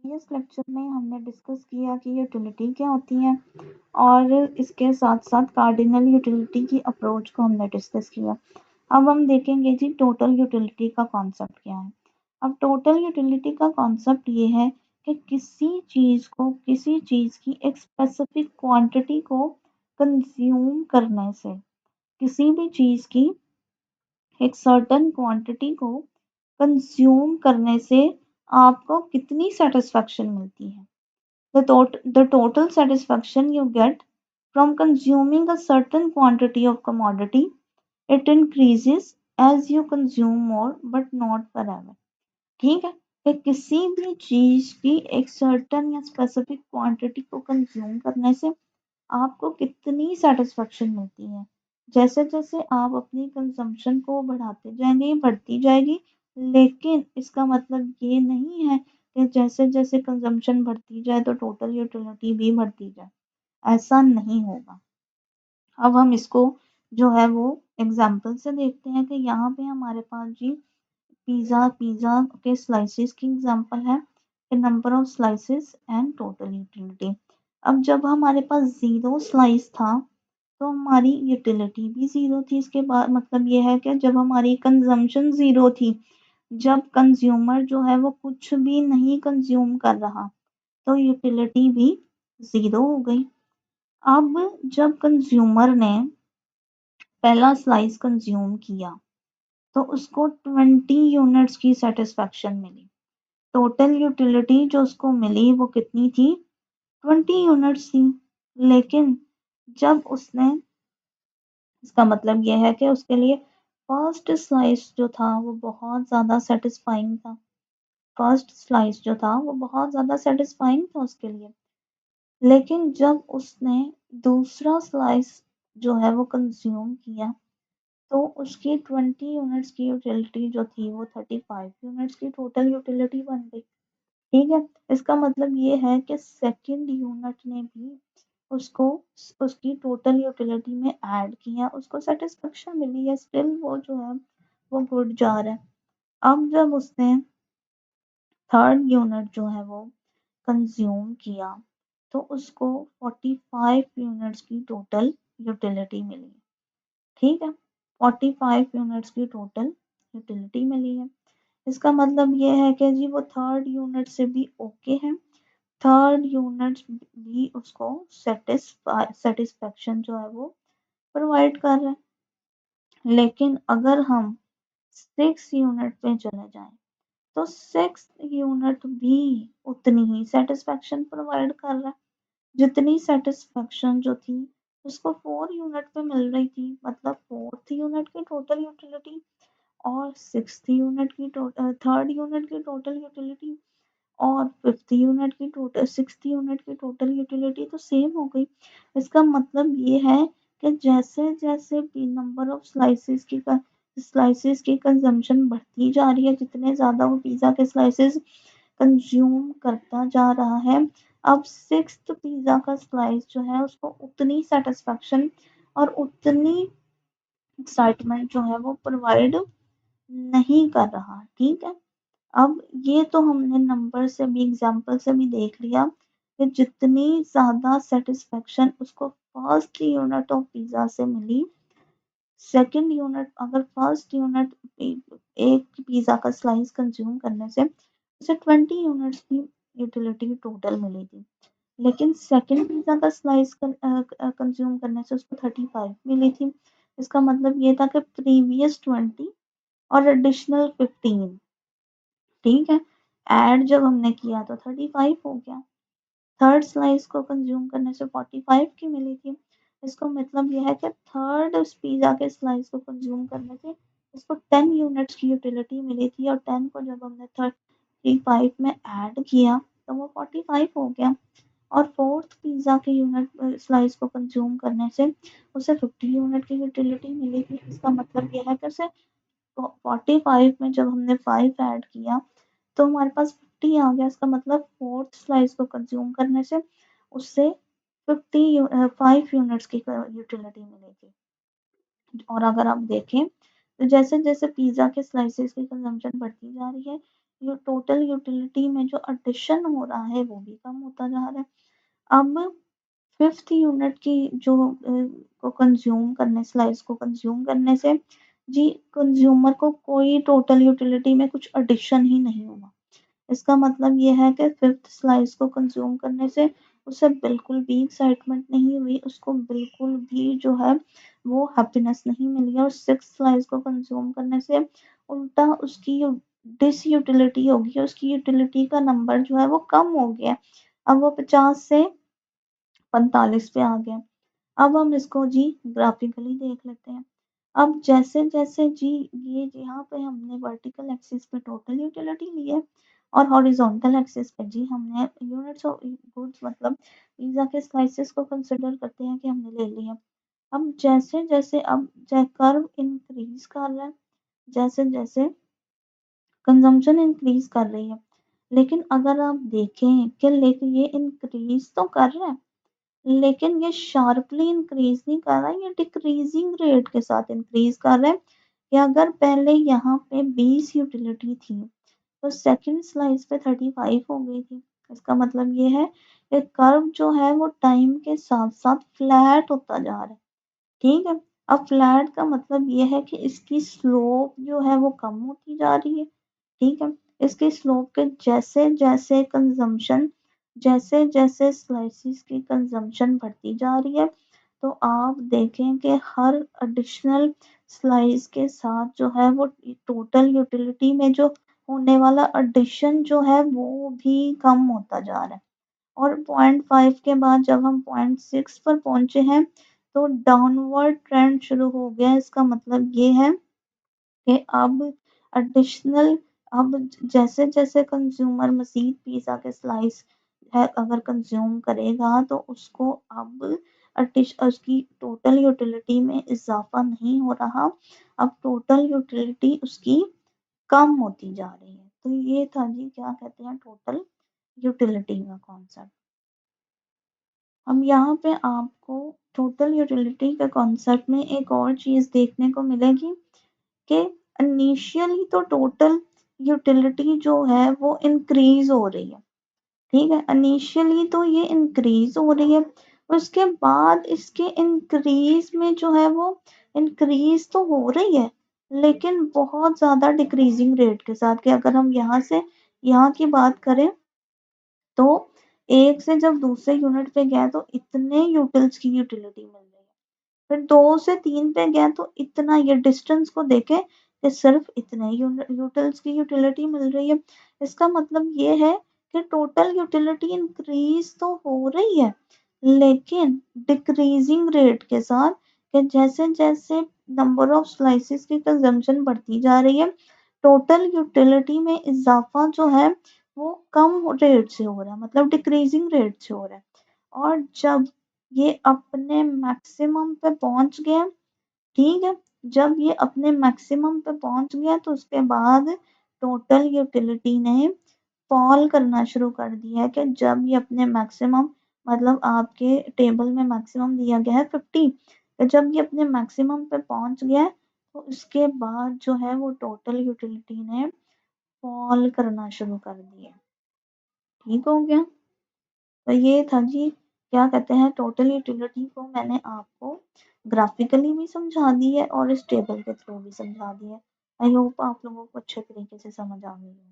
Previous lecture में हमने discuss किया कि यूटिलिटी क्या होती है और इसके साथ साथ कार्डिनल यूटिलिटी की अप्रोच को हमने डिस्कस किया। अब हम देखेंगे जी टोटल यूटिलिटी का कॉन्सेप्ट क्या है। अब टोटल यूटिलिटी का कॉन्सेप्ट ये है कि किसी चीज़ की एक स्पेसिफिक क्वांटिटी को कंज्यूम करने से किसी भी चीज़ की एक सर्टेन क्वांटिटी को कंज्यूम करने से आपको कितनी सेटिस्फेक्शन मिलती है। The total satisfaction you get from consuming a certain quantity of commodity, it increases as you consume more but not forever। ठीक है, कि किसी भी चीज की एक सर्टेन या स्पेसिफिक क्वांटिटी को कंज्यूम करने से आपको कितनी सेटिस्फेक्शन मिलती है। जैसे जैसे आप अपनी कंजम्पशन को बढ़ाते जाएंगे ये बढ़ती जाएगी, लेकिन इसका मतलब ये नहीं है कि जैसे जैसे कंजम्पशन बढ़ती जाए तो टोटल यूटिलिटी भी बढ़ती जाए। ऐसा नहीं होगा। अब हम इसको जो है वो एग्जाम्पल से देखते हैं कि यहाँ पे हमारे पास जी पिज़्ज़ा के स्लाइसेस की एग्जांपल है, number of slices and total utility. अब जब हमारे पास 0 स्लाइस था तो हमारी यूटिलिटी भी 0 थी। इसके बाद मतलब ये है कि जब हमारी कंजम्पशन 0 थी, जब कंज्यूमर जो है वो कुछ भी नहीं कंज्यूम कर रहा तो यूटिलिटी भी 0 हो गई। अब जब कंज्यूमर ने पहला स्लाइस कंज्यूम किया तो उसको 20 यूनिट्स की सेटिस्फेक्शन मिली। टोटल यूटिलिटी जो उसको मिली वो कितनी थी? 20 यूनिट्स थी। लेकिन जब उसने इसका मतलब यह है कि उसके लिए फर्स्ट स्लाइस जो था वो बहुत ज़्यादा सेटिस्फाइंग था। फर्स्ट स्लाइस जो था वो बहुत ज़्यादा सेटिस्फाइंग था उसके लिए। लेकिन जब उसने दूसरा स्लाइस जो है वो कंज्यूम किया तो उसकी 20 यूनिट्स की यूटिलिटी जो थी वो 35 यूनिट्स की टोटल यूटिलिटी बन गई। ठीक है, इसका मतलब ये है कि सेकंड यूनिट ने भी उसको उसकी टोटल यूटिलिटी में ऐड किया, उसको सेटिस्फेक्शन मिली है, स्टिल वो जो है वो गुड जा रहा है। अब जब उसने थर्ड यूनिट जो है वो कंज्यूम किया तो उसको 45 यूनिट्स की टोटल यूटिलिटी मिली। ठीक है, 45 यूनिट्स की टोटल यूटिलिटी मिली है। इसका मतलब ये है कि जी वो थर्ड यूनिट से भी ओके है, थर्ड यूनिट भी उसको सेटिस्फेक्शन जो है वो प्रोवाइड कर रहा है। लेकिन अगर हम 6 यूनिट पे चले जाएं तो 6 यूनिट भी उतनी ही सेटिस्फेक्शन प्रोवाइड कर रहा है जितनी सेटिस्फेक्शन जो थी उसको 4 यूनिट पे मिल रही थी। मतलब फोर्थ यूनिट की टोटल यूटिलिटी और थर्ड यूनिट की टोटल यूटिलिटी और सिक्स्थ यूनिट की टोटल यूटिलिटी तो सेम हो गई। इसका मतलब ये है कि जैसे जैसे भी नंबर ऑफ स्लाइसेस की कंजम्पशन बढ़ती जा रही है, जितने ज़्यादा वो पिज़्ज़ा के स्लाइसेस कंज्यूम करता जा रहा है, अब सिक्स्थ पिज़्ज़ा का स्लाइस जो है उसको उतनी सेटिस्फेक्शन और उतनी एक्साइटमेंट जो है वो प्रोवाइड नहीं कर रहा। ठीक है, अब ये तो हमने नंबर से भी एग्जांपल से भी देख लिया कि जितनी ज़्यादा सेटिस्फेक्शन उसको फर्स्ट यूनिट ऑफ पिज़्ज़ा से मिली, सेकंड यूनिट अगर फर्स्ट यूनिट एक पिज़्ज़ा का स्लाइस कंज्यूम करने से उसे 20 यूनिट्स की यूटिलिटी टोटल मिली थी। लेकिन सेकंड पिज़्ज़ा का स्लाइस कंज्यूम करने से उसको 35 मिली थी। इसका मतलब ये था कि प्रीवियस 20 और एडिशनल 15, ठीक है, ऐड जब हमने किया तो 35 हो गया। थर्ड स्लाइस को कंज्यूम करने से 45 की मिली थी। इसका मतलब यह है कि थर्ड पिज़्ज़ा के स्लाइस को कंज्यूम करने से इसको 10 यूनिट्स की यूटिलिटी मिली थी और 10 को जब हमने 35 में ऐड किया तो वो 45 हो गया। और फोर्थ पिज़्ज़ा के यूनिट स्लाइस को कंज्यूम करने से उसे 50 यूनिट की यूटिलिटी मिली थी। इसका मतलब यह है कि उसे 45 में जब हमने 5 ऐड किया तो हमारे पास 50 आ गया। इसका मतलब फोर्थ स्लाइस को कंज्यूम करने से उससे 5 यूनिट्स की यूटिलिटी मिलेगी। और अगर आप देखें तो जैसे जैसे पिज़्ज़ा के स्लाइसेस की कंजम्पशन बढ़ती जा रही है, ये टोटल यूटिलिटी में जो एडिशन हो रहा है वो भी कम होता जा रहा है। अब 5th यूनिट की जो को कंज्यूम करने स्लाइस को कंज्यूम करने से जी कंज्यूमर को कोई टोटल यूटिलिटी में कुछ एडिशन ही नहीं हुआ। इसका मतलब ये है कि 5th स्लाइस को कंज्यूम करने से उसे बिल्कुल भी एक्साइटमेंट नहीं हुई, उसको बिल्कुल भी जो है वो हैप्पीनेस नहीं मिली और 6th स्लाइस को कंज्यूम करने से उल्टा उसकी डिसयूटिलिटी होगी, उसकी यूटिलिटी का नंबर जो है वो कम हो गया। अब वो 50 से 45 पे आ गया। अब हम इसको जी ग्राफिकली देख लेते हैं। अब जैसे-जैसे जी ये यहाँ पे हमने वर्टिकल एक्सिस पे टोटल यूटिलिटी ली है और हॉरिजॉन्टल एक्सिस पे जी हमने यूनिट्स ऑफ गुड्स मतलब पिज़्ज़ा के स्लाइसेस को कंसीडर करते हैं कि हमने ले लिया। अब जैसे-जैसे अब कर्व इंक्रीज़ कर रहा है, जैसे-जैसे कंजम्पशन इंक्रीज़ कर रही है। लेकिन अगर आप देखें कि लेकिन ये इंक्रीज़ तो कर रहा है, लेकिन ये शार्पली इंक्रीज नहीं कर रहा, ये डिक्रीजिंग रेट के साथ इंक्रीज कर रहा है कि अगर पहले यहाँ पे 20 यूटिलिटी थी तो सेकंड स्लाइस पे 35 हो गई थी। इसका मतलब ये है कि कर्व जो है वो टाइम के साथ साथ फ्लैट होता जा रहा है। ठीक है। अब फ्लैट का मतलब ये है कि इसकी स्लोप जो है वो कम होती जा रही है। ठीक है। इसकी स्लोप के जैसे जैसे कंजम्पशन जैसे जैसे स्लाइसिस की कंजम्पशन बढ़ती जा रही है तो आप देखें कि हर एडिशनल स्लाइस के साथ जो है वो टोटल यूटिलिटी में जो होने वाला एडिशन जो है वो भी कम होता जा रहा है। और 0.5 के बाद जब हम 0.6 पर पहुंचे हैं तो डाउनवर्ड ट्रेंड शुरू हो गया है। इसका मतलब ये है कि अब एडिशनल अब जैसे जैसे कंज्यूमर मज़ीद पिज़्ज़ा के स्लाइस है अगर कंज्यूम करेगा तो उसको अब उसकी टोटल यूटिलिटी में इजाफा नहीं हो रहा। अब टोटल यूटिलिटी उसकी कम होती जा रही है। तो ये था जी क्या कहते हैं टोटल यूटिलिटी का कॉन्सेप्ट। अब यहाँ पे आपको टोटल यूटिलिटी के कॉन्सेप्ट में एक और चीज़ देखने को मिलेगी कि इनिशियली तो टोटल यूटिलिटी जो है वो इंक्रीज हो रही है। ठीक है। इनिशियली तो ये इंक्रीज हो रही है, उसके बाद इसके इंक्रीज में जो है वो इंक्रीज तो हो रही है लेकिन बहुत ज़्यादा डिक्रीजिंग रेट के साथ कि अगर हम यहाँ से यहाँ की बात करें तो एक से जब दूसरे यूनिट पे गया तो इतने यूटिल्स की यूटिलिटी मिल रही है। फिर 2 से 3 पे गया तो इतना ये डिस्टेंस को देखें कि सिर्फ इतने यूटिल्स की यूटिलिटी मिल रही है। इसका मतलब ये है कि टोटल यूटिलिटी इंक्रीज तो हो रही है लेकिन डिक्रीजिंग रेट के साथ कि जैसे-जैसे नंबर ऑफ स्लाइसेस की कंजम्पशन बढ़ती जा रही है, टोटल यूटिलिटी में इज़ाफ़ा जो है वो कम रेट से हो रहा है मतलब डिक्रीजिंग रेट से हो रहा है। और जब ये अपने मैक्सिमम पे पहुंच गया, ठीक है। जब ये अपने मैक्सिमम पे पहुंच गया तो उसके बाद टोटल यूटिलिटी ने फॉल करना शुरू कर दिया है कि जब ये अपने मैक्सिमम मतलब आपके टेबल में मैक्सिमम दिया गया है 50, तो जब ये अपने मैक्सिमम पे पहुंच गया है तो उसके बाद जो है वो टोटल यूटिलिटी ने फॉल करना शुरू कर दिया। ठीक हो गया। तो ये था जी क्या कहते हैं टोटल यूटिलिटी को मैंने आपको ग्राफिकली भी समझा दी है और इस टेबल के थ्रू भी समझा दी है। आई होप आप लोगों को अच्छे तरीके से समझ आ गई हो।